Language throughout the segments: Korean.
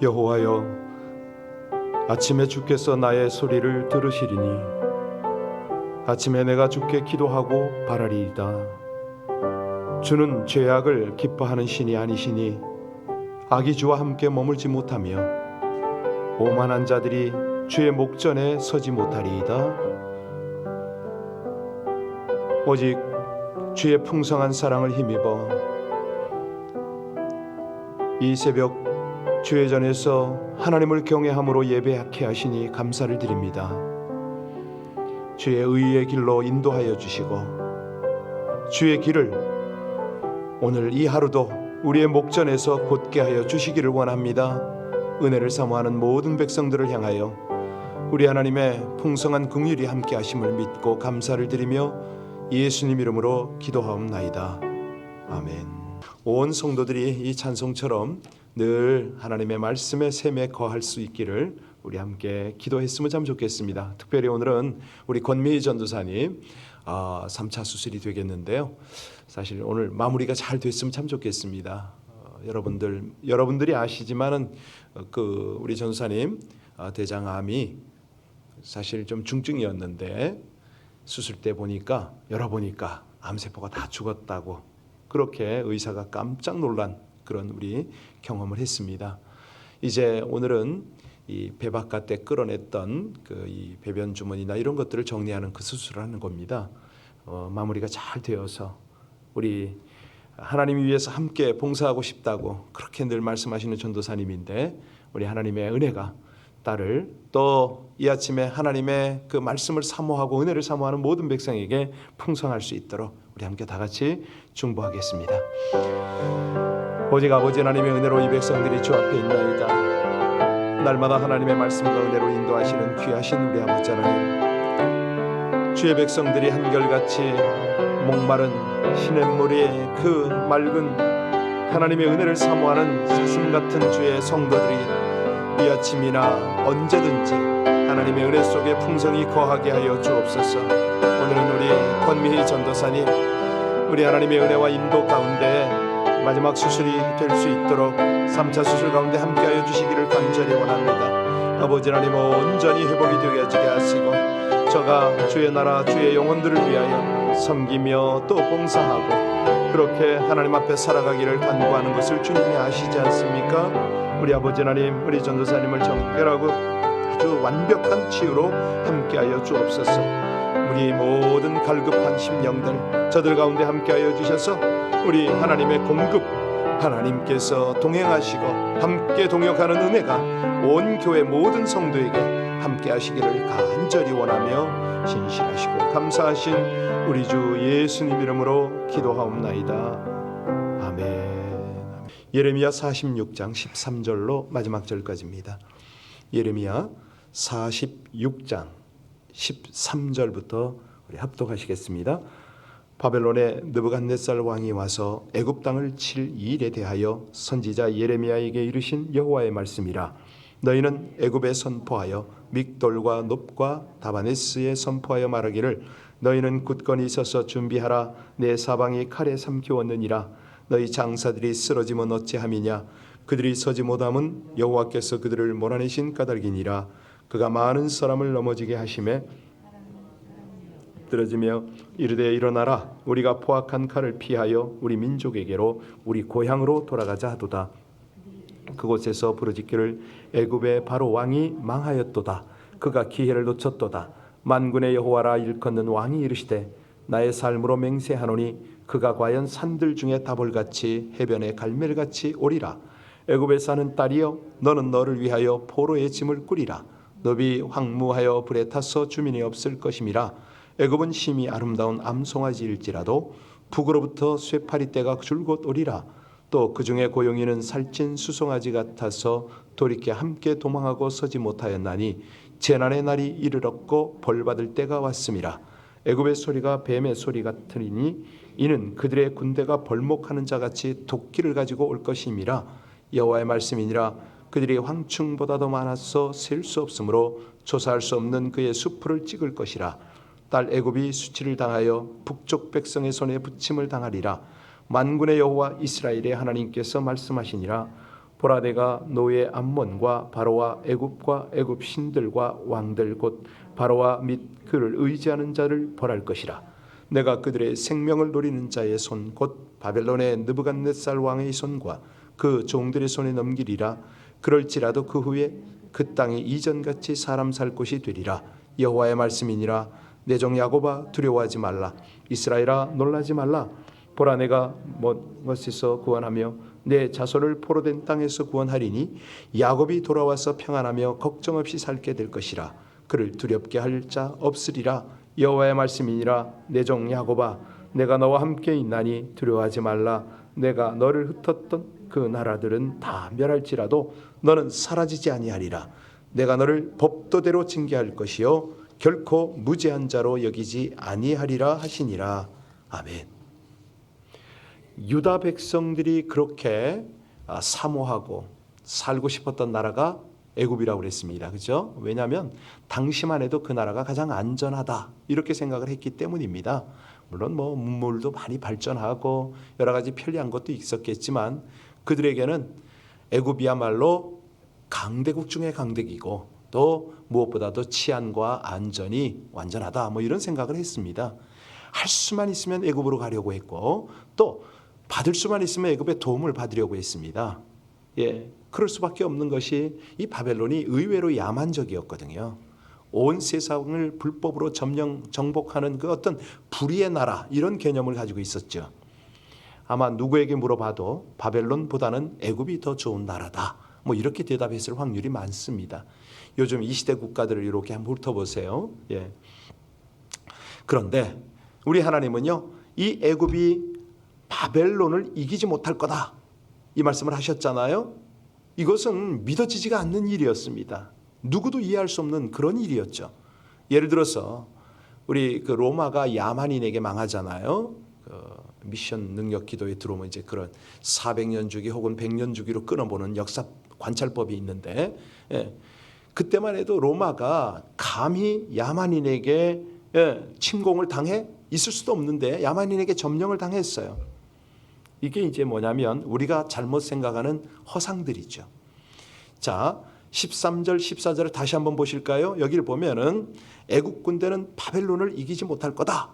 여호와여, 아침에 주께서 나의 소리를 들으시리니 아침에 내가 주께 기도하고 바라리이다. 주는 죄악을 기뻐하는 신이 아니시니 악이 주와 함께 머물지 못하며 오만한 자들이 주의 목전에 서지 못하리이다. 오직 주의 풍성한 사랑을 힘입어 이 새벽 주의 전에서 하나님을 경외함으로 예배하게 하시니 감사를 드립니다. 주의 의의 길로 인도하여 주시고 주의 길을 오늘 이 하루도 우리의 목전에서 곧게 하여 주시기를 원합니다. 은혜를 사모하는 모든 백성들을 향하여 우리 하나님의 풍성한 긍휼이 함께 하심을 믿고 감사를 드리며 예수님 이름으로 기도하옵나이다. 아멘. 온 성도들이 이 찬송처럼 늘 하나님의 말씀에 샘에 거할 수 있기를 우리 함께 기도했으면 참 좋겠습니다. 특별히 오늘은 우리 권미희 전도사님 3차 수술이 되겠는데요. 사실 오늘 마무리가 잘 됐으면 참 좋겠습니다. 여러분들이 아시지만은 우리 전도사님 대장암이 사실 좀 중증이었는데 수술 때 열어보니까 암세포가 다 죽었다고 그렇게 의사가 깜짝 놀란 그런 우리 경험을 했습니다. 이제 오늘은 이 배 바깥에 끌어냈던 이 배변 주머니나 이런 것들을 정리하는 그 수술을 하는 겁니다. 마무리가 잘 되어서 우리 하나님 위해서 함께 봉사하고 싶다고 그렇게 늘 말씀하시는 전도사님인데 우리 하나님의 은혜가 딸을 또 이 아침에 하나님의 그 말씀을 사모하고 은혜를 사모하는 모든 백성에게 풍성할 수 있도록 우리 함께 다 같이 중보하겠습니다. 오직 아버지 하나님의 은혜로 이 백성들이 주 앞에 있나이다. 날마다 하나님의 말씀과 은혜로 인도하시는 귀하신 우리 아버지 하나님, 주의 백성들이 한결같이 목마른 시냇물의 그 맑은 하나님의 은혜를 사모하는 사슴 같은 주의 성도들이 이 아침이나 언제든지 하나님의 은혜 속에 풍성히 거하게 하여 주옵소서. 오늘은 우리 권미희 전도사님 우리 하나님의 은혜와 인도 가운데 마지막 수술이 될 수 있도록 3차 수술 가운데 함께하여 주시기를 간절히 원합니다. 아버지 하나님 온전히 회복이 되게 하시고 저가 주의 나라 주의 영혼들을 위하여 섬기며 또 봉사하고 그렇게 하나님 앞에 살아가기를 간구하는 것을 주님이 아시지 않습니까? 우리 아버지 하나님 우리 전도사님을 정결하고 아주 완벽한 치유로 함께하여 주옵소서. 우리 모든 갈급한 심령들 저들 가운데 함께하여 주셔서 우리 하나님의 공급 하나님께서 동행하시고 함께 동역하는 은혜가 온 교회 모든 성도에게 함께 하시기를 간절히 원하며 신실하시고 감사하신 우리 주 예수님 이름으로 기도하옵나이다. 아멘. 예레미야 46장 13절로 마지막 절까지입니다. 예레미야 46장 13절부터 우리 합독하시겠습니다. 바벨론의 느부갓네살 왕이 와서 애굽 땅을 칠 일에 대하여 선지자 예레미야에게 이르신 여호와의 말씀이라. 너희는 애굽에 선포하여 믹돌과 놉과 다바네스에 선포하여 말하기를 너희는 굳건히 서서 준비하라. 내 사방이 칼에 삼키웠느니라. 너희 장사들이 쓰러지면 어찌함이냐. 그들이 서지 못함은 여호와께서 그들을 몰아내신 까닭이니라. 그가 많은 사람을 넘어지게 하심에 쓰러지며 이르되 일어나라. 우리가 포악한 칼을 피하여 우리 민족에게로 우리 고향으로 돌아가자 하도다. 그곳에서 부르짖기를 애굽의 바로 왕이 망하였도다. 그가 기회를 놓쳤도다. 만군의 여호와라 일컫는 왕이 이르시되 나의 삶으로 맹세하노니 그가 과연 산들 중에 다볼같이 해변의 갈멜같이 오리라. 애굽에 사는 딸이여 너는 너를 위하여 포로의 짐을 꾸리라. 너비 황무하여 불에 타서 주민이 없을 것임이라. 애굽은 심히 아름다운 암송아지일지라도 북으로부터 쇠파리 떼가 줄곧 오리라. 또 그 중에 고용이는 살찐 수송아지 같아서 돌이켜 함께 도망하고 서지 못하였나니 재난의 날이 이르렀고 벌받을 때가 왔음이라. 애굽의 소리가 뱀의 소리 같으니 이는 그들의 군대가 벌목하는 자같이 도끼를 가지고 올 것임이라. 여호와의 말씀이니라. 그들이 황충보다도 많아서 셀 수 없으므로 조사할 수 없는 그의 수풀을 찍을 것이라. 딸 애굽이 수치를 당하여 북쪽 백성의 손에 부침을 당하리라. 만군의 여호와 이스라엘의 하나님께서 말씀하시니라. 보라 내가 노예 암몬과 바로와 애굽과 애굽 신들과 왕들 곧 바로와 및 그를 의지하는 자를 벌할 것이라. 내가 그들의 생명을 노리는 자의 손 곧 바벨론의 느부갓네살 왕의 손과 그 종들의 손에 넘기리라. 그럴지라도 그 후에 그 땅이 이전같이 사람 살 곳이 되리라. 여호와의 말씀이니라. 내 종 야곱아 두려워하지 말라. 이스라엘아 놀라지 말라. 보라 내가 멋에서 구원하며 내 자손을 포로된 땅에서 구원하리니 야곱이 돌아와서 평안하며 걱정 없이 살게 될 것이라. 그를 두렵게 할 자 없으리라. 여호와의 말씀이니라. 내 종 야곱아 내가 너와 함께 있나니 두려워하지 말라. 내가 너를 흩었던 그 나라들은 다 멸할지라도 너는 사라지지 아니하리라. 내가 너를 법도대로 징계할 것이요 결코 무죄한 자로 여기지 아니하리라 하시니라. 아멘. 유다 백성들이 그렇게 사모하고 살고 싶었던 나라가 애굽이라고 그랬습니다. 그렇죠? 왜냐하면 당시만 해도 그 나라가 가장 안전하다 이렇게 생각을 했기 때문입니다. 물론 문물도 많이 발전하고 여러 가지 편리한 것도 있었겠지만 그들에게는 애굽이야말로 강대국 중의 강대국이고 또 무엇보다도 치안과 안전이 완전하다 이런 생각을 했습니다. 할 수만 있으면 애굽으로 가려고 했고 또 받을 수만 있으면 애굽의 도움을 받으려고 했습니다. 그럴 수밖에 없는 것이 이 바벨론이 의외로 야만적이었거든요. 온 세상을 불법으로 정복하는 그 어떤 불의의 나라 이런 개념을 가지고 있었죠. 아마 누구에게 물어봐도 바벨론보다는 애굽이 더 좋은 나라다 이렇게 대답했을 확률이 많습니다. 요즘 이 시대 국가들을 이렇게 한번 훑어보세요. 그런데 우리 하나님은요 이 애굽이 바벨론을 이기지 못할 거다 이 말씀을 하셨잖아요. 이것은 믿어지지가 않는 일이었습니다. 누구도 이해할 수 없는 그런 일이었죠. 예를 들어서 우리 그 로마가 야만인에게 망하잖아요. 미션 능력 기도에 들어오면 이제 그런 400년 주기 혹은 100년 주기로 끊어보는 역사 관찰법이 있는데 그때만 해도 로마가 감히 야만인에게 침공을 당해 있을 수도 없는데 야만인에게 점령을 당했어요. 이게 이제 뭐냐면 우리가 잘못 생각하는 허상들이죠. 자, 13절 14절을 다시 한번 보실까요? 여기를 보면은 애국 군대는 바벨론을 이기지 못할 거다.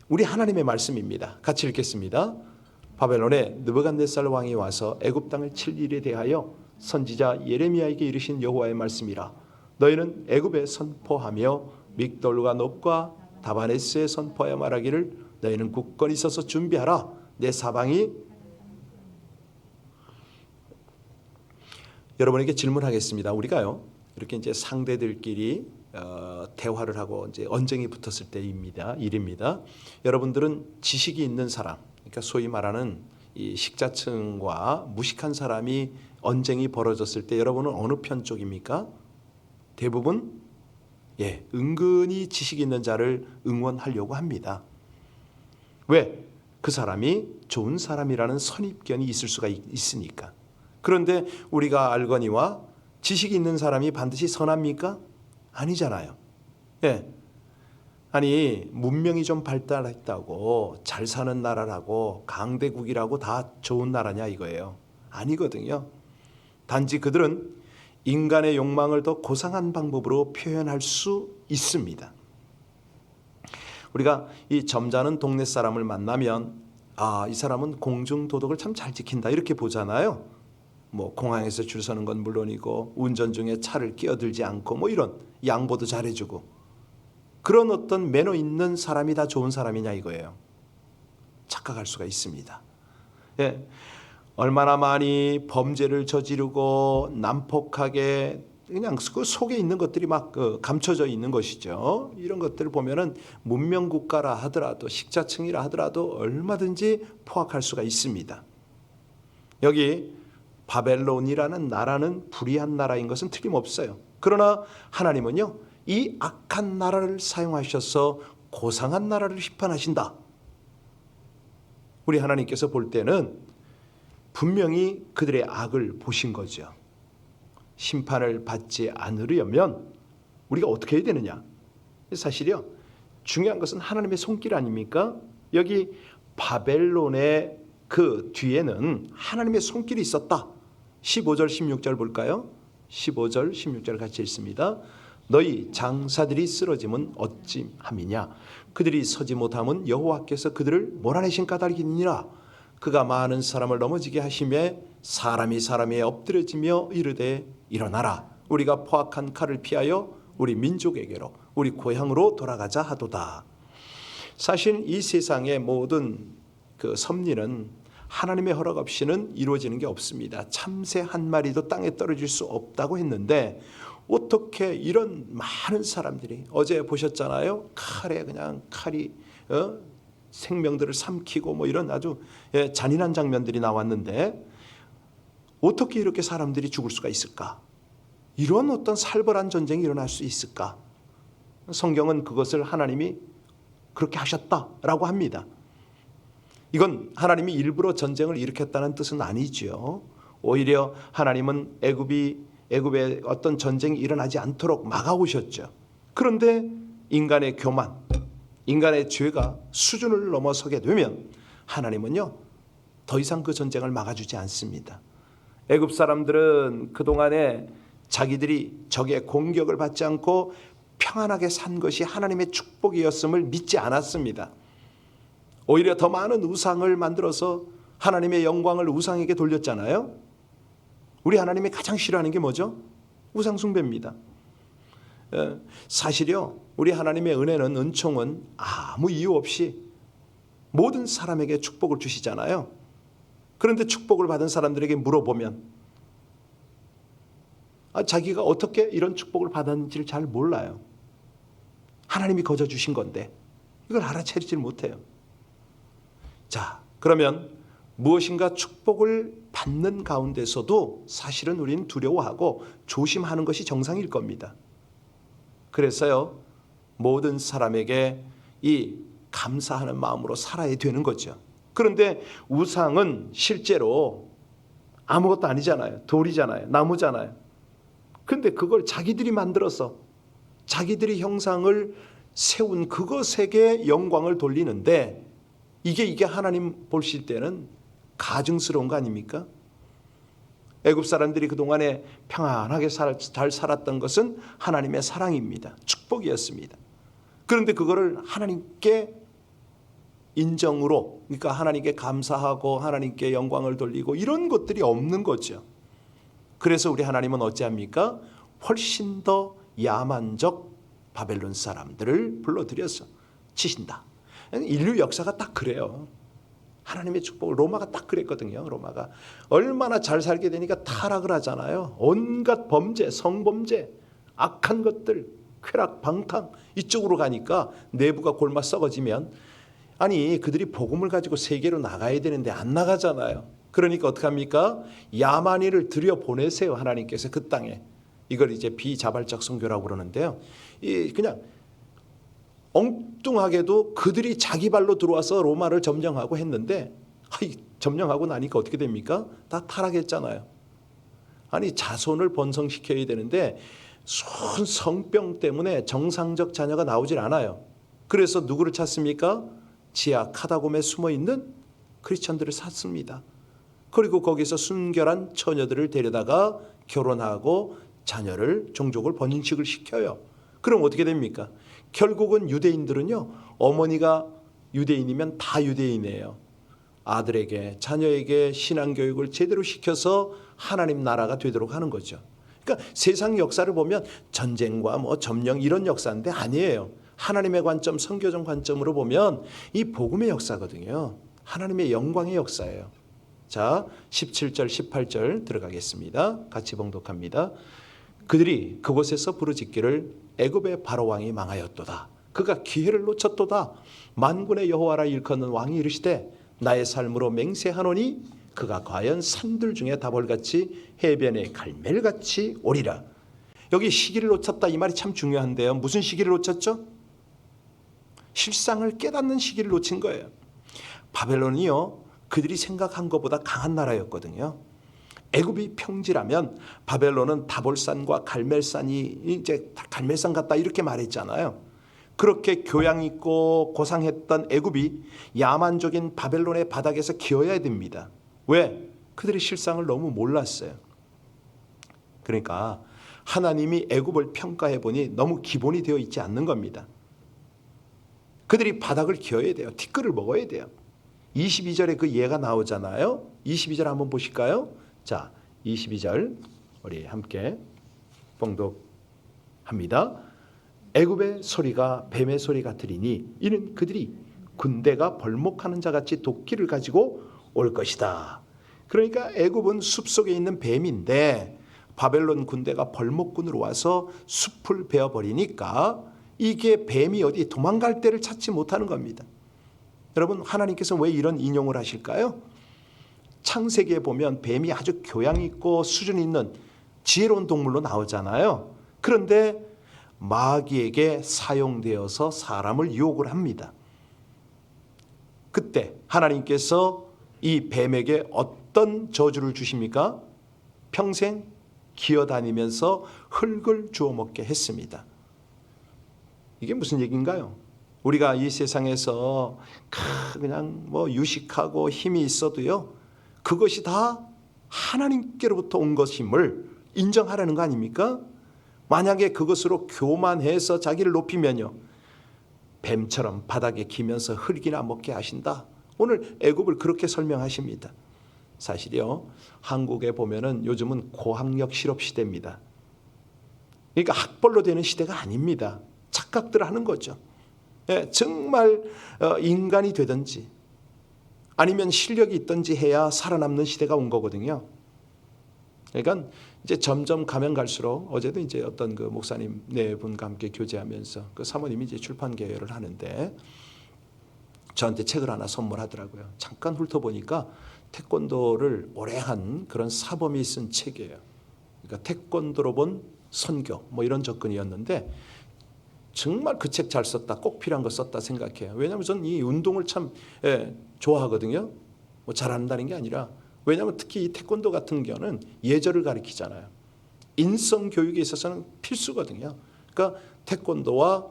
우리 하나님의 말씀입니다. 같이 읽겠습니다. 바벨론에 느부갓네살 왕이 와서 애굽 땅을 칠 일에 대하여 선지자 예레미야에게 이르신 여호와의 말씀이라. 너희는 애굽에 선포하며 믹돌과 놉과 다바네스에 선포하여 말하기를 너희는 굳건히 서서 준비하라. 내 사방이 여러분에게 질문하겠습니다. 우리가요 이렇게 이제 상대들끼리 대화를 하고 이제 언쟁이 붙었을 때입니다. 일입니다. 여러분들은 지식이 있는 사람, 그러니까 소위 말하는 이 식자층과 무식한 사람이 언쟁이 벌어졌을 때 여러분은 어느 편 쪽입니까? 대부분 은근히 지식 있는 자를 응원하려고 합니다. 왜? 그 사람이 좋은 사람이라는 선입견이 있을 수가 있으니까. 그런데 우리가 알거니와 지식이 있는 사람이 반드시 선합니까? 아니잖아요. 아니 문명이 좀 발달했다고 잘 사는 나라라고 강대국이라고 다 좋은 나라냐 이거예요. 아니거든요. 단지 그들은 인간의 욕망을 더 고상한 방법으로 표현할 수 있습니다. 우리가 이 점잖은 동네 사람을 만나면 이 사람은 공중도덕을 참 잘 지킨다 이렇게 보잖아요. 공항에서 줄 서는 건 물론이고 운전 중에 차를 끼어들지 않고 이런 양보도 잘해주고 그런 어떤 매너 있는 사람이 다 좋은 사람이냐 이거예요. 착각할 수가 있습니다. 얼마나 많이 범죄를 저지르고 난폭하게 그냥 그 속에 있는 것들이 막 감춰져 있는 것이죠. 이런 것들을 보면은 문명 국가라 하더라도 식자층이라 하더라도 얼마든지 포악할 수가 있습니다. 여기 바벨론이라는 나라는 불의한 나라인 것은 틀림없어요. 그러나 하나님은요 이 악한 나라를 사용하셔서 고상한 나라를 심판하신다. 우리 하나님께서 볼 때는 분명히 그들의 악을 보신 거죠. 심판을 받지 않으려면 우리가 어떻게 해야 되느냐? 사실이요. 중요한 것은 하나님의 손길 아닙니까? 여기 바벨론의 그 뒤에는 하나님의 손길이 있었다. 15절 16절 볼까요? 15절 16절 같이 읽습니다. 너희 장사들이 쓰러짐은 어찌함이냐? 그들이 서지 못함은 여호와께서 그들을 몰아내신 까닭이니라. 그가 많은 사람을 넘어지게 하시매 사람이 사람에 엎드려지며 이르되 일어나라. 우리가 포악한 칼을 피하여 우리 민족에게로 우리 고향으로 돌아가자 하도다. 사실 이 세상의 모든 그 섭리는 하나님의 허락 없이는 이루어지는 게 없습니다. 참새 한 마리도 땅에 떨어질 수 없다고 했는데 어떻게 이런 많은 사람들이 어제 보셨잖아요. 칼이 생명들을 삼키고 뭐 이런 아주 잔인한 장면들이 나왔는데 어떻게 이렇게 사람들이 죽을 수가 있을까? 이런 어떤 살벌한 전쟁이 일어날 수 있을까? 성경은 그것을 하나님이 그렇게 하셨다라고 합니다. 이건 하나님이 일부러 전쟁을 일으켰다는 뜻은 아니죠. 오히려 하나님은 애굽에 어떤 전쟁이 일어나지 않도록 막아오셨죠. 그런데 인간의 교만, 인간의 죄가 수준을 넘어서게 되면 하나님은요 더 이상 그 전쟁을 막아주지 않습니다. 애굽 사람들은 그동안에 자기들이 적의 공격을 받지 않고 평안하게 산 것이 하나님의 축복이었음을 믿지 않았습니다. 오히려 더 많은 우상을 만들어서 하나님의 영광을 우상에게 돌렸잖아요. 우리 하나님이 가장 싫어하는 게 뭐죠? 우상 숭배입니다. 사실요 우리 하나님의 은혜는, 은총은 아무 이유 없이 모든 사람에게 축복을 주시잖아요. 그런데 축복을 받은 사람들에게 물어보면 자기가 어떻게 이런 축복을 받았는지를 잘 몰라요. 하나님이 거저 주신 건데 이걸 알아채리질 못해요. 자, 그러면 무엇인가 축복을 받는 가운데서도 사실은 우리는 두려워하고 조심하는 것이 정상일 겁니다. 그래서요 모든 사람에게 이 감사하는 마음으로 살아야 되는 거죠. 그런데 우상은 실제로 아무것도 아니잖아요. 돌이잖아요. 나무잖아요. 그런데 그걸 자기들이 만들어서 자기들이 형상을 세운 그것에게 영광을 돌리는데 이게 하나님 보실 때는 가증스러운 거 아닙니까? 애굽 사람들이 그동안에 평안하게 잘 살았던 것은 하나님의 사랑입니다. 축복이었습니다. 그런데 그거를 하나님께 인정으로, 그러니까 하나님께 감사하고 하나님께 영광을 돌리고 이런 것들이 없는 거죠. 그래서 우리 하나님은 어찌합니까? 훨씬 더 야만적 바벨론 사람들을 불러들여서 치신다. 인류 역사가 딱 그래요. 하나님의 축복을 로마가 딱 그랬거든요. 로마가 얼마나 잘 살게 되니까 타락을 하잖아요. 온갖 범죄, 성범죄, 악한 것들, 쾌락, 방탕 이쪽으로 가니까 내부가 골마 썩어지면 아니 그들이 복음을 가지고 세계로 나가야 되는데 안 나가잖아요. 그러니까 어떡합니까? 야만인을 들여보내세요. 하나님께서 그 땅에. 이걸 이제 비자발적 선교라고 그러는데요. 그냥 엉뚱하게도 그들이 자기 발로 들어와서 로마를 점령하고 했는데 점령하고 나니까 어떻게 됩니까? 다 타락했잖아요. 아니 자손을 번성시켜야 되는데 순 성병 때문에 정상적 자녀가 나오질 않아요. 그래서 누구를 찾습니까? 지하 카다콤에 숨어있는 크리스천들을 찾습니다. 그리고 거기서 순결한 처녀들을 데려다가 결혼하고 자녀를 종족을 번식을 시켜요. 그럼 어떻게 됩니까? 결국은 유대인들은요 어머니가 유대인이면 다 유대인이에요. 아들에게 자녀에게 신앙교육을 제대로 시켜서 하나님 나라가 되도록 하는 거죠. 그러니까 세상 역사를 보면 전쟁과 뭐 점령 이런 역사인데 아니에요. 하나님의 관점, 선교적 관점으로 보면 이 복음의 역사거든요. 하나님의 영광의 역사예요. 자, 17절 18절 들어가겠습니다. 같이 봉독합니다. 그들이 그곳에서 부르짖기를 애굽의 바로 왕이 망하였도다. 그가 기회를 놓쳤도다. 만군의 여호와라 일컫는 왕이 이르시되 나의 삶으로 맹세하노니 그가 과연 산들 중에 다볼같이 해변의 갈멜같이 오리라. 여기 시기를 놓쳤다 이 말이 참 중요한데요. 무슨 시기를 놓쳤죠? 실상을 깨닫는 시기를 놓친 거예요. 바벨론이요 그들이 생각한 것보다 강한 나라였거든요. 애굽이 평지라면 바벨론은 다볼산과 갈멜산이 이제 갈멜산 같다 이렇게 말했잖아요. 그렇게 교양 있고 고상했던 애굽이 야만적인 바벨론의 바닥에서 기어야 됩니다. 왜? 그들이 실상을 너무 몰랐어요. 그러니까 하나님이 애굽을 평가해 보니 너무 기본이 되어 있지 않는 겁니다. 그들이 바닥을 기어야 돼요. 티끌을 먹어야 돼요. 22절에 그 예가 나오잖아요. 22절 한번 보실까요? 자, 22절 우리 함께 봉독합니다. 애굽의 소리가 뱀의 소리 같으리니 이는 그들이 군대가 벌목하는 자같이 도끼를 가지고 올 것이다. 그러니까 애굽은 숲속에 있는 뱀인데 바벨론 군대가 벌목군으로 와서 숲을 베어버리니까 이게 뱀이 어디 도망갈 데를 찾지 못하는 겁니다. 여러분, 하나님께서 왜 이런 인용을 하실까요? 창세기에 보면 뱀이 아주 교양 있고 수준 있는 지혜로운 동물로 나오잖아요. 그런데 마귀에게 사용되어서 사람을 유혹을 합니다. 그때 하나님께서 이 뱀에게 어떤 저주를 주십니까? 평생 기어다니면서 흙을 주워 먹게 했습니다. 이게 무슨 얘기인가요? 우리가 이 세상에서 그냥 뭐 유식하고 힘이 있어도요, 그것이 다 하나님께로부터 온 것임을 인정하라는 거 아닙니까? 만약에 그것으로 교만해서 자기를 높이면요, 뱀처럼 바닥에 기면서 흙이나 먹게 하신다. 오늘 애굽을 그렇게 설명하십니다. 사실요, 한국에 보면은 요즘은 고학력 실업 시대입니다. 그러니까 학벌로 되는 시대가 아닙니다. 착각들을 하는 거죠. 예, 정말 인간이 되든지 아니면 실력이 있든지 해야 살아남는 시대가 온 거거든요. 그러니까 이제 점점 가면 갈수록, 어제도 이제 어떤 그 목사님 네 분과 함께 교제하면서 그 사모님이 이제 출판 계열을 하는데 저한테 책을 하나 선물하더라고요. 잠깐 훑어보니까 태권도를 오래 한 그런 사범이 쓴 책이에요. 그러니까 태권도로 본 선교 뭐 이런 접근이었는데 정말 그 책 잘 썼다, 꼭 필요한 거 썼다 생각해요. 왜냐하면 저는 이 운동을 참 좋아하거든요. 뭐 잘한다는 게 아니라, 왜냐하면 특히 이 태권도 같은 경우는 예절을 가르치잖아요. 인성 교육에 있어서는 필수거든요. 그러니까 태권도와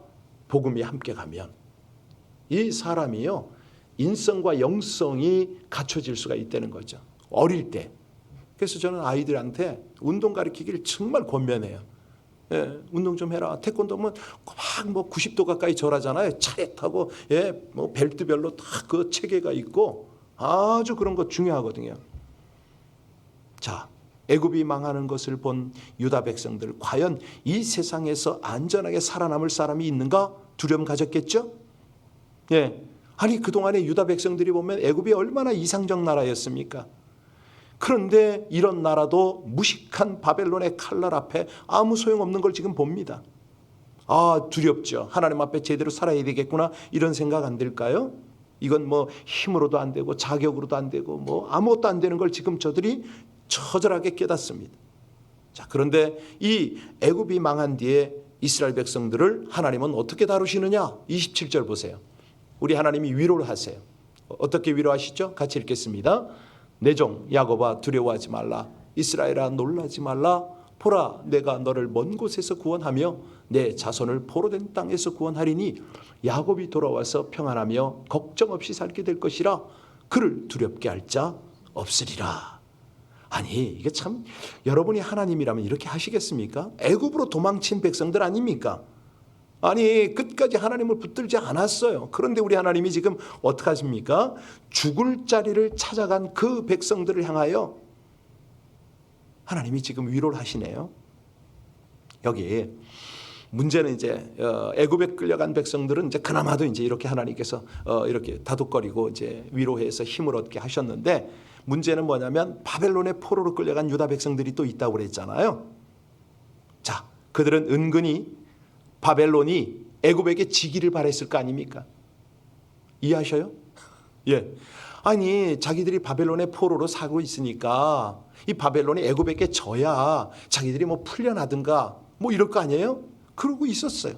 복음이 함께 가면 이 사람이요, 인성과 영성이 갖춰질 수가 있다는 거죠. 어릴 때. 그래서 저는 아이들한테 운동 가르치기를 정말 권면해요. 예, 운동 좀 해라. 태권도면 막 뭐 90도 가까이 절하잖아요. 차렷하고, 예, 뭐 벨트별로 다 그 체계가 있고 아주 그런 거 중요하거든요. 자, 애굽이 망하는 것을 본 유다 백성들, 과연 이 세상에서 안전하게 살아남을 사람이 있는가 두려움 가졌겠죠? 예, 아니 그동안에 유다 백성들이 보면 애굽이 얼마나 이상적 나라였습니까? 그런데 이런 나라도 무식한 바벨론의 칼날 앞에 아무 소용없는 걸 지금 봅니다. 아, 두렵죠. 하나님 앞에 제대로 살아야 되겠구나, 이런 생각 안 들까요? 이건 뭐 힘으로도 안 되고 자격으로도 안 되고 뭐 아무것도 안 되는 걸 지금 저들이 처절하게 깨닫습니다. 자, 그런데 이 애굽이 망한 뒤에 이스라엘 백성들을 하나님은 어떻게 다루시느냐? 27절 보세요. 우리 하나님이 위로를 하세요. 어떻게 위로하시죠? 같이 읽겠습니다. 내 종 야곱아 두려워하지 말라. 이스라엘아 놀라지 말라. 보라, 내가 너를 먼 곳에서 구원하며 내 자손을 포로된 땅에서 구원하리니 야곱이 돌아와서 평안하며 걱정 없이 살게 될 것이라. 그를 두렵게 할 자 없으리라. 아니, 이게 참, 여러분이 하나님이라면 이렇게 하시겠습니까? 애굽으로 도망친 백성들 아닙니까? 아니, 끝까지 하나님을 붙들지 않았어요. 그런데 우리 하나님이 지금 어떻게 하십니까? 죽을 자리를 찾아간 그 백성들을 향하여 하나님이 지금 위로를 하시네요. 여기 문제는 이제 애굽에 끌려간 백성들은 이제 그나마도 이제 이렇게 하나님께서 이렇게 다독거리고 이제 위로해서 힘을 얻게 하셨는데, 문제는 뭐냐면 바벨론의 포로로 끌려간 유다 백성들이 또 있다고 그랬잖아요. 자, 그들은 은근히 바벨론이 애굽에게 지기를 바랬을 거 아닙니까? 이해하셔요? 예. 아니, 자기들이 바벨론의 포로로 살고 있으니까 이 바벨론이 애굽에게 져야 자기들이 뭐 풀려나든가 뭐 이럴 거 아니에요? 그러고 있었어요.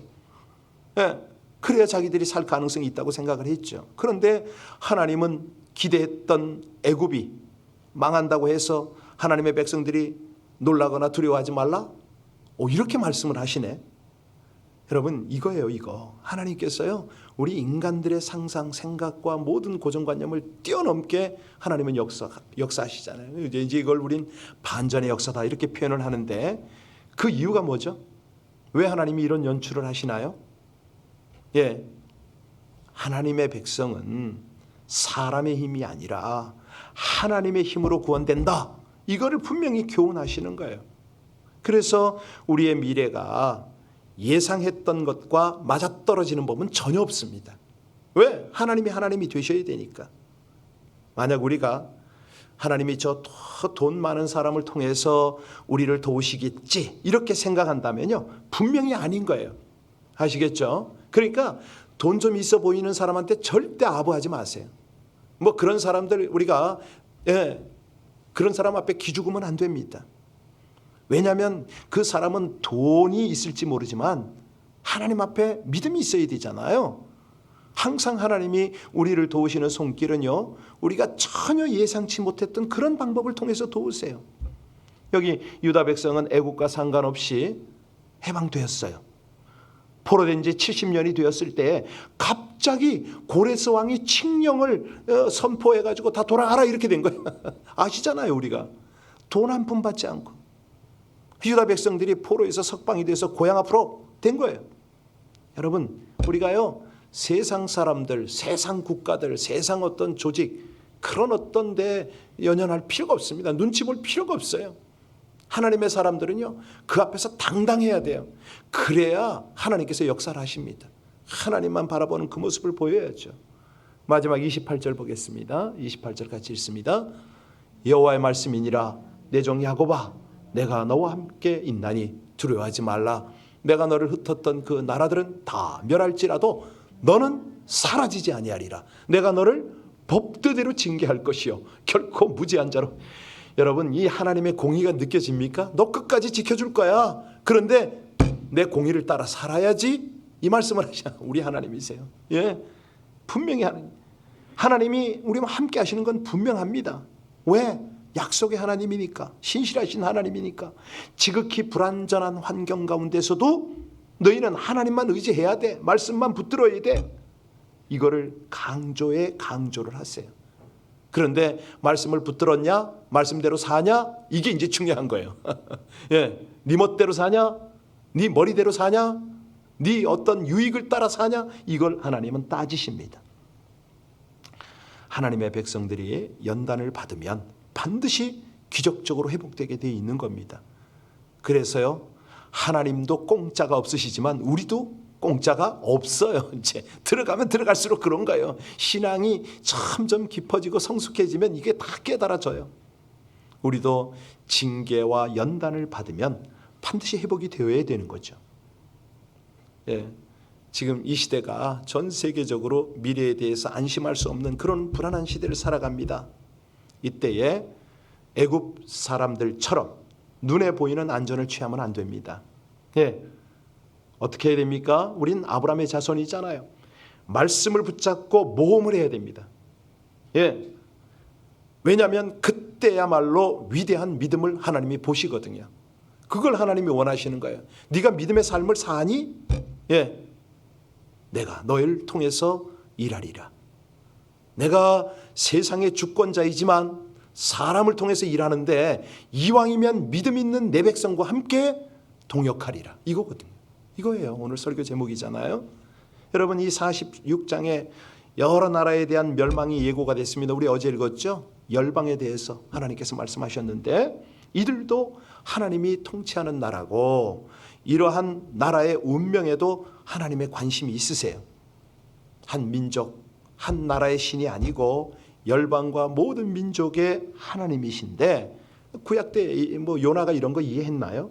예. 그래야 자기들이 살 가능성이 있다고 생각을 했죠. 그런데 하나님은 기대했던 애굽이 망한다고 해서 하나님의 백성들이 놀라거나 두려워하지 말라? 이렇게 말씀을 하시네. 여러분 이거예요. 이거 하나님께서요 우리 인간들의 상상 생각과 모든 고정관념을 뛰어넘게 하나님은 역사하시잖아요. 이제 이걸 우린 반전의 역사다 이렇게 표현을 하는데 그 이유가 뭐죠? 왜 하나님이 이런 연출을 하시나요? 예, 하나님의 백성은 사람의 힘이 아니라 하나님의 힘으로 구원된다. 이거를 분명히 교훈하시는 거예요. 그래서 우리의 미래가 예상했던 것과 맞아떨어지는 법은 전혀 없습니다. 왜? 하나님이 되셔야 되니까. 만약 우리가 하나님이 저 돈 많은 사람을 통해서 우리를 도우시겠지 이렇게 생각한다면요 분명히 아닌 거예요. 아시겠죠? 그러니까 돈 좀 있어 보이는 사람한테 절대 아부하지 마세요. 뭐 그런 사람들 우리가 그런 사람 앞에 기죽으면 안 됩니다. 왜냐하면 그 사람은 돈이 있을지 모르지만 하나님 앞에 믿음이 있어야 되잖아요. 항상 하나님이 우리를 도우시는 손길은요 우리가 전혀 예상치 못했던 그런 방법을 통해서 도우세요. 여기 유다 백성은 애국과 상관없이 해방되었어요. 포로된 지 70년이 되었을 때 갑자기 고레스 왕이 칙령을 선포해가지고 다 돌아가라 이렇게 된 거예요. 아시잖아요. 우리가 돈 한 푼 받지 않고 유다 백성들이 포로에서 석방이 돼서 고향 앞으로 된 거예요. 여러분 우리가요 세상 사람들, 세상 국가들, 세상 어떤 조직 그런 어떤 데 연연할 필요가 없습니다. 눈치 볼 필요가 없어요. 하나님의 사람들은요 그 앞에서 당당해야 돼요. 그래야 하나님께서 역사를 하십니다. 하나님만 바라보는 그 모습을 보여야죠. 마지막 28절 보겠습니다. 28절 같이 읽습니다. 여호와의 말씀이니라 내 종 야곱아 내가 너와 함께 있나니 두려워하지 말라. 내가 너를 흩었던 그 나라들은 다 멸할지라도 너는 사라지지 아니하리라. 내가 너를 법대로 징계할 것이요 결코 무지한 자로. 여러분 이 하나님의 공의가 느껴집니까? 너 끝까지 지켜줄 거야. 그런데 내 공의를 따라 살아야지 이 말씀을 하시나 우리 하나님이세요. 예, 분명히 하나님이 우리와 함께 하시는 건 분명합니다. 왜? 약속의 하나님이니까, 신실하신 하나님이니까. 지극히 불완전한 환경 가운데서도 너희는 하나님만 의지해야 돼. 말씀만 붙들어야 돼. 이거를 강조를 하세요. 그런데 말씀을 붙들었냐? 말씀대로 사냐? 이게 이제 중요한 거예요. 예, 네 멋대로 사냐? 네 머리대로 사냐? 네 어떤 유익을 따라 사냐? 이걸 하나님은 따지십니다. 하나님의 백성들이 연단을 받으면 반드시 기적적으로 회복되게 되어 있는 겁니다. 그래서요 하나님도 공짜가 없으시지만 우리도 공짜가 없어요. 이제 들어가면 들어갈수록 그런 거예요. 신앙이 점점 깊어지고 성숙해지면 이게 다 깨달아져요. 우리도 징계와 연단을 받으면 반드시 회복이 되어야 되는 거죠. 예, 지금 이 시대가 전 세계적으로 미래에 대해서 안심할 수 없는 그런 불안한 시대를 살아갑니다. 이때에 애굽 사람들처럼 눈에 보이는 안전을 취하면 안 됩니다. 예, 어떻게 해야 됩니까? 우린 아브라함의 자손이잖아요. 말씀을 붙잡고 모험을 해야 됩니다. 예, 왜냐하면 그때야말로 위대한 믿음을 하나님이 보시거든요. 그걸 하나님이 원하시는 거예요. 네가 믿음의 삶을 사니? 예, 내가 너희를 통해서 일하리라. 내가 세상의 주권자이지만 사람을 통해서 일하는데 이왕이면 믿음 있는 내 백성과 함께 동역하리라. 이거거든요. 이거예요. 오늘 설교 제목이잖아요. 여러분 이 46장에 여러 나라에 대한 멸망이 예고가 됐습니다. 우리 어제 읽었죠? 열방에 대해서 하나님께서 말씀하셨는데 이들도 하나님이 통치하는 나라고 이러한 나라의 운명에도 하나님의 관심이 있으세요. 한 민족, 한 나라의 신이 아니고 열방과 모든 민족의 하나님이신데 구약 때 뭐 요나가 이런 거 이해했나요?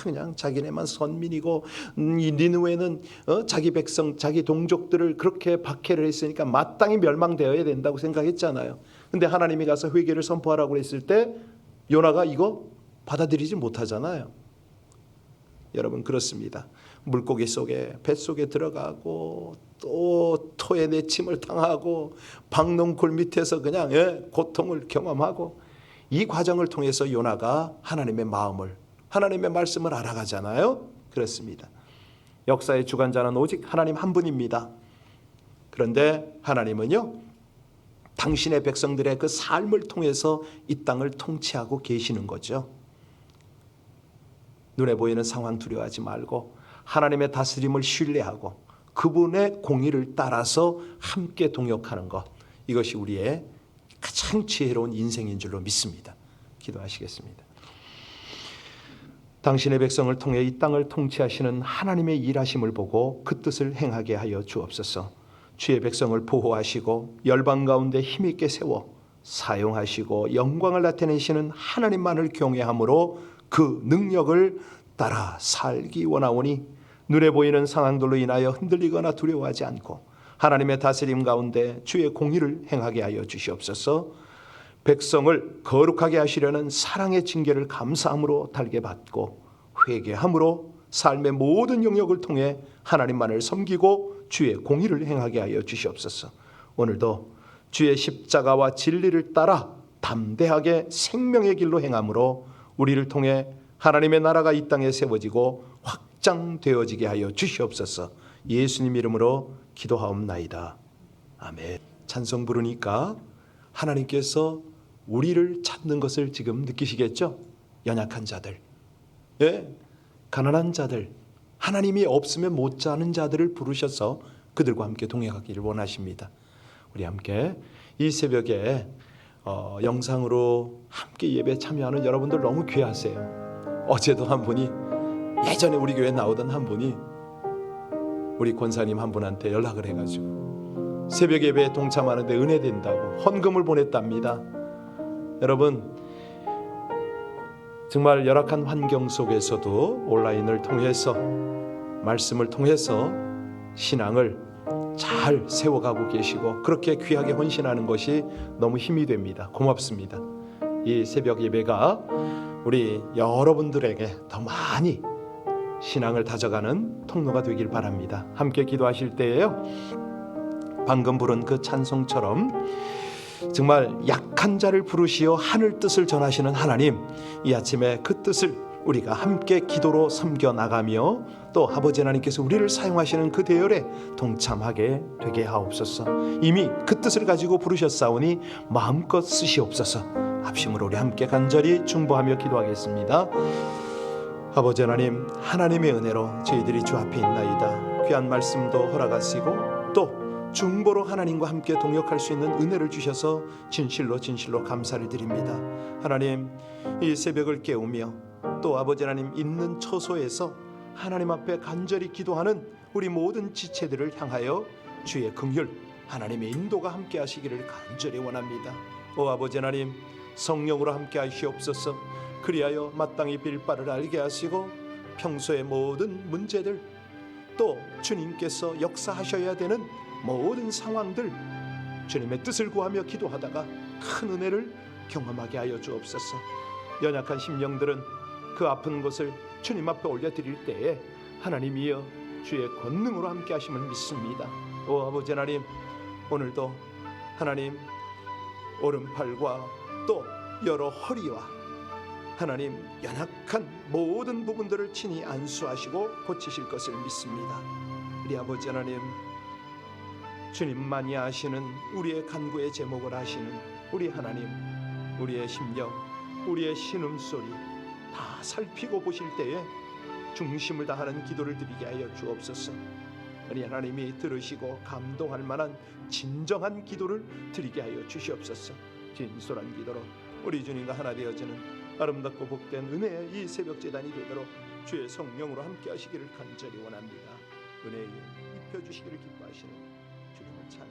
그냥 자기네만 선민이고 이 니느웨는 자기 백성, 자기 동족들을 그렇게 박해를 했으니까 마땅히 멸망되어야 된다고 생각했잖아요. 근데 하나님이 가서 회개를 선포하라고 했을 때 요나가 이거 받아들이지 못하잖아요. 여러분 그렇습니다. 물고기 속에 뱃속에 들어가고 또 토의 내침을 당하고 박농굴 밑에서 그냥 고통을 경험하고 이 과정을 통해서 요나가 하나님의 마음을 하나님의 말씀을 알아가잖아요. 그렇습니다. 역사의 주관자는 오직 하나님 한 분입니다. 그런데 하나님은요, 당신의 백성들의 그 삶을 통해서 이 땅을 통치하고 계시는 거죠. 눈에 보이는 상황 두려워하지 말고 하나님의 다스림을 신뢰하고 그분의 공의를 따라서 함께 동역하는 것, 이것이 우리의 가장 지혜로운 인생인 줄로 믿습니다. 기도하시겠습니다. 당신의 백성을 통해 이 땅을 통치하시는 하나님의 일하심을 보고 그 뜻을 행하게 하여 주옵소서. 주의 백성을 보호하시고 열방 가운데 힘있게 세워 사용하시고 영광을 나타내시는 하나님만을 경외함으로 그 능력을 따라 살기 원하오니 눈에 보이는 상황들로 인하여 흔들리거나 두려워하지 않고 하나님의 다스림 가운데 주의 공의를 행하게 하여 주시옵소서. 백성을 거룩하게 하시려는 사랑의 징계를 감사함으로 달게 받고 회개함으로 삶의 모든 영역을 통해 하나님만을 섬기고 주의 공의를 행하게 하여 주시옵소서. 오늘도 주의 십자가와 진리를 따라 담대하게 생명의 길로 행함으로 우리를 통해 하나님의 나라가 이 땅에 세워지고 확장되어지게 하여 주시옵소서. 예수님 이름으로 기도하옵나이다. 아멘. 찬송 부르니까 하나님께서 우리를 찾는 것을 지금 느끼시겠죠? 연약한 자들, 가난한 자들, 하나님이 없으면 못 자는 자들을 부르셔서 그들과 함께 동행하기를 원하십니다. 우리 함께 이 새벽에 영상으로 함께 예배에 참여하는 여러분들 너무 귀하세요. 어제도 한 분이, 예전에 우리 교회에 나오던 한 분이 우리 권사님 한 분한테 연락을 해가지고 새벽 예배에 동참하는데 은혜된다고 헌금을 보냈답니다. 여러분, 정말 열악한 환경 속에서도 온라인을 통해서 말씀을 통해서 신앙을 잘 세워가고 계시고 그렇게 귀하게 헌신하는 것이 너무 힘이 됩니다. 고맙습니다. 이 새벽 예배가 우리 여러분들에게 더 많이 신앙을 다져가는 통로가 되길 바랍니다. 함께 기도하실 때에요, 방금 부른 그 찬송처럼 정말 약한 자를 부르시어 하늘 뜻을 전하시는 하나님, 이 아침에 그 뜻을 우리가 함께 기도로 섬겨 나가며 또 아버지 하나님께서 우리를 사용하시는 그 대열에 동참하게 되게 하옵소서. 이미 그 뜻을 가지고 부르셨사오니 마음껏 쓰시옵소서. 합심으로 우리 함께 간절히 중보하며 기도하겠습니다. 아버지 하나님, 하나님의 은혜로 저희들이 주 앞에 있나이다. 귀한 말씀도 허락하시고 또 중보로 하나님과 함께 동역할 수 있는 은혜를 주셔서 진실로 감사를 드립니다. 하나님, 이 새벽을 깨우며 또 아버지 하나님 있는 처소에서 하나님 앞에 간절히 기도하는 우리 모든 지체들을 향하여 주의 긍휼, 하나님의 인도가 함께 하시기를 간절히 원합니다. 오 아버지 하나님, 성령으로 함께 하시옵소서. 그리하여 마땅히 빌 바를 알게 하시고 평소의 모든 문제들, 또 주님께서 역사하셔야 되는 모든 상황들, 주님의 뜻을 구하며 기도하다가 큰 은혜를 경험하게 하여 주옵소서. 연약한 심령들은 그 아픈 것을 주님 앞에 올려드릴 때에 하나님이여 주의 권능으로 함께 하심을 믿습니다. 오 아버지 하나님, 오늘도 하나님 오른팔과 또 여러 허리와 하나님 연약한 모든 부분들을 친히 안수하시고 고치실 것을 믿습니다. 우리 아버지 하나님, 주님만이 아시는 우리의 간구의 제목을 아시는 우리 하나님, 우리의 심령, 우리의 신음소리 다 살피고 보실 때에 중심을 다하는 기도를 드리게 하여 주옵소서. 우리 하나님이 들으시고 감동할 만한 진정한 기도를 드리게 하여 주시옵소서. 진솔한 기도로 우리 주님과 하나 되어지는 아름답고 복된 은혜의 이 새벽 제단이 되도록 주의 성령으로 함께 하시기를 간절히 원합니다. 은혜에 입혀주시기를 기뻐하시는 주님을 찬양